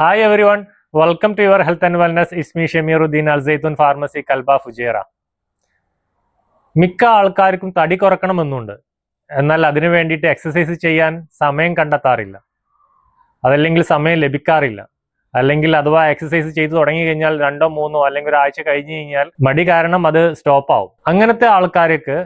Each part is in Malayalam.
Hi everyone, welcome to your health and wellness. It's me Shamiruddin Al Zaitun Pharmacy Kalba Fujairah. മിക്ക ആൾക്കാർക്കും തടി കുറക്കണമെന്നുണ്ട്. എന്നാൽ അതിനു വേണ്ടിയിട്ട് എക്സസൈസ് ചെയ്യാൻ സമയം കണ്ടെത്താറില്ല. അതല്ലെങ്കിൽ സമയം ലഭിക്കാറില്ല. അല്ലെങ്കിൽ അഥവാ എക്സസൈസ് ചെയ്തു തുടങ്ങി കഴിഞ്ഞാൽ 2-3 അല്ലെങ്കിൽ ഒരാഴ്ച കഴിഞ്ഞു കഴിഞ്ഞാൽ മടി കാരണം അത് സ്റ്റോപ്പ് ആവും. അങ്ങനത്തെ ആൾക്കാർക്ക്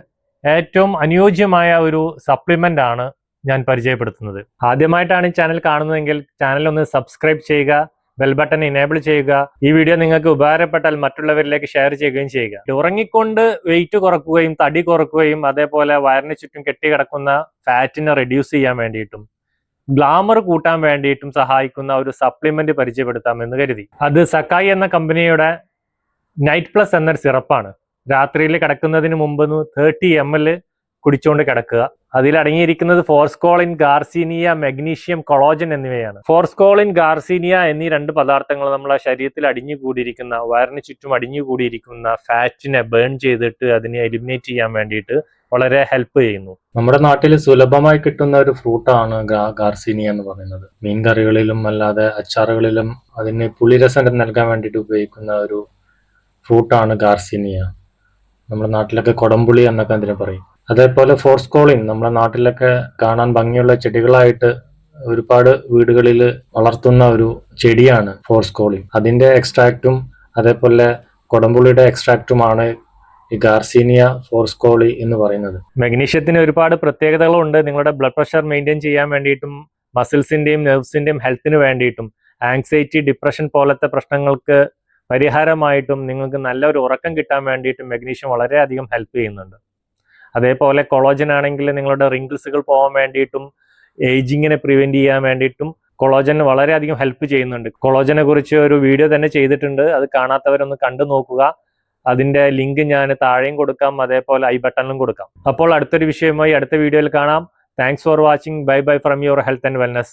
ഏറ്റവും അനുയോജ്യമായ ഒരു സപ്ലിമെന്റ് ആണ് ഞാൻ പരിചയപ്പെടുത്തുന്നത്. ആദ്യമായിട്ടാണ് ഈ ചാനൽ കാണുന്നതെങ്കിൽ ചാനൽ ഒന്ന് സബ്സ്ക്രൈബ് ചെയ്യുക, ബെൽ ബട്ടൺ ഇനേബിൾ ചെയ്യുക. ഈ വീഡിയോ നിങ്ങൾക്ക് ഉപകാരപ്പെട്ടാൽ മറ്റുള്ളവരിലേക്ക് ഷെയർ ചെയ്യുകയും ചെയ്യുക. ഉറങ്ങിക്കൊണ്ട് വെയിറ്റ് കുറക്കുകയും തടി കുറക്കുകയും അതേപോലെ വയറിന് ചുറ്റും കെട്ടിക്കിടക്കുന്ന ഫാറ്റിനെ റെഡ്യൂസ് ചെയ്യാൻ വേണ്ടിയിട്ടും ഗ്ലാമർ കൂട്ടാൻ വേണ്ടിയിട്ടും സഹായിക്കുന്ന ഒരു സപ്ലിമെന്റ് പരിചയപ്പെടുത്താമെന്ന് കരുതി. അത് സക്കായി എന്ന കമ്പനിയുടെ നൈറ്റ് പ്ലസ് എന്നൊരു സിറപ്പാണ്. രാത്രിയിൽ കിടക്കുന്നതിന് മുമ്പ് 30 ml കുടിച്ചുകൊണ്ട് കിടക്കുക. അതിൽ അടങ്ങിയിരിക്കുന്നത് ഫോർസ്കോളിൻ, ഗാർസീനിയ, മെഗ്നീഷ്യം, കൊളോജൻ എന്നിവയാണ്. ഫോർസ്കോളിൻ, ഗാർസീനിയ എന്നീ 2 പദാർത്ഥങ്ങൾ നമ്മളെ ശരീരത്തിൽ അടിഞ്ഞുകൂടിയിരിക്കുന്ന, വയറിന് ചുറ്റും അടിഞ്ഞുകൂടിയിരിക്കുന്ന ഫാറ്റിനെ ബേൺ ചെയ്തിട്ട് അതിനെ എലിമിനേറ്റ് ചെയ്യാൻ വേണ്ടിയിട്ട് വളരെ ഹെൽപ്പ് ചെയ്യുന്നു. നമ്മുടെ നാട്ടിൽ സുലഭമായി കിട്ടുന്ന ഒരു ഫ്രൂട്ടാണ് ഗാർസീനിയ എന്ന് പറയുന്നത്. മീൻ കറികളിലും അല്ലാതെ അച്ചാറുകളിലും അതിന് പുളിരസം നൽകാൻ വേണ്ടിയിട്ട് ഉപയോഗിക്കുന്ന ഒരു ഫ്രൂട്ടാണ് ഗാർസീനിയ. നമ്മുടെ നാട്ടിലൊക്കെ കൊടംപുളി എന്നൊക്കെ അതിനെ പറയും. അതേപോലെ ഫോർസ്കോളിൻ നമ്മുടെ നാട്ടിലൊക്കെ കാണാൻ ഭംഗിയുള്ള ചെടികളായിട്ട് ഒരുപാട് വീടുകളിൽ വളർത്തുന്ന ഒരു ചെടിയാണ് ഫോർസ്കോളിൻ. അതിന്റെ എക്സ്ട്രാക്റ്റും അതേപോലെ കൊടംപുളിയുടെ എക്സ്ട്രാക്റ്റുമാണ് ഈ ഗാർസീനിയ ഫോർസ്കോളി എന്ന് പറയുന്നത്. മെഗ്നീഷ്യത്തിന് ഒരുപാട് പ്രത്യേകതകളുണ്ട്. നിങ്ങളുടെ ബ്ലഡ് പ്രഷർ മെയിൻറ്റെയിൻ ചെയ്യാൻ വേണ്ടിയിട്ടും മസിൽസിന്റെയും നെർവ്സിന്റെയും ഹെൽത്തിന് വേണ്ടിയിട്ടും ആങ്സൈറ്റി, ഡിപ്രഷൻ പോലത്തെ പ്രശ്നങ്ങൾക്ക് പരിഹാരമായിട്ടും നിങ്ങൾക്ക് നല്ലൊരു ഉറക്കം കിട്ടാൻ വേണ്ടിയിട്ടും മെഗ്നീഷ്യം വളരെയധികം ഹെൽപ്പ് ചെയ്യുന്നുണ്ട്. അതേപോലെ കൊളോജൻ ആണെങ്കിൽ നിങ്ങളുടെ റിങ്കിൾസുകൾ പോകാൻ വേണ്ടിയിട്ടും ഏജിങ്ങിനെ പ്രിവെന്റ് ചെയ്യാൻ വേണ്ടിയിട്ടും കൊളോജൻ വളരെയധികം ഹെൽപ്പ് ചെയ്യുന്നുണ്ട്. കൊളോജനെ കുറിച്ച് ഒരു വീഡിയോ തന്നെ ചെയ്തിട്ടുണ്ട്. അത് കാണാത്തവരൊന്ന് കണ്ടു നോക്കുക. അതിന്റെ ലിങ്ക് ഞാൻ താഴെയും കൊടുക്കാം, അതേപോലെ ഐ ബട്ടണിലും കൊടുക്കാം. അപ്പോൾ അടുത്തൊരു വിഷയമായി അടുത്ത വീഡിയോയിൽ കാണാം. Thanks for watching. Bye bye from your health and wellness.